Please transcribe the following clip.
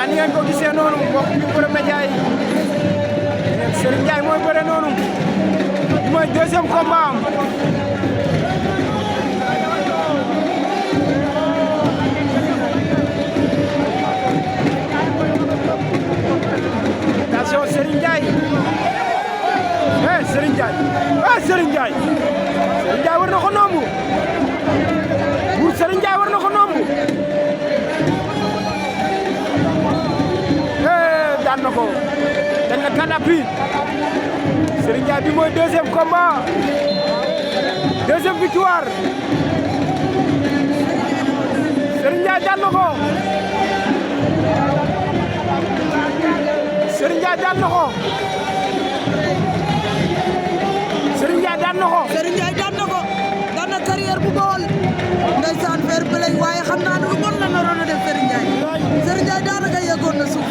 ni ngeen ko gisee noonu mbokk ñu borom média yi Serigne Ndiaye mooy bëre noonu bi mooy deuxième combat am attention Serigne Ndiaye Serigne Ndiaye Serigne Ndiaye Serigne Ndiaye war na ko nombu Bour Serigne Ndiaye war na ko nombu daan na ko dañ na kan appui Serigne Ndiaye bi mooy deuxième combat deuxième victoire Serigne Ndiaye daan na ko Serigne Ndiaye daan na ko Serigne Ndiaye daan na ko Serigne Ndiaye daan na ko daan na carrière bu Bawol ndeysaan fair play waaye xam naa ne lu bon la naroon a def Serigne Ndiaye Serigne Ndiaye daanaka yeggoon na suuf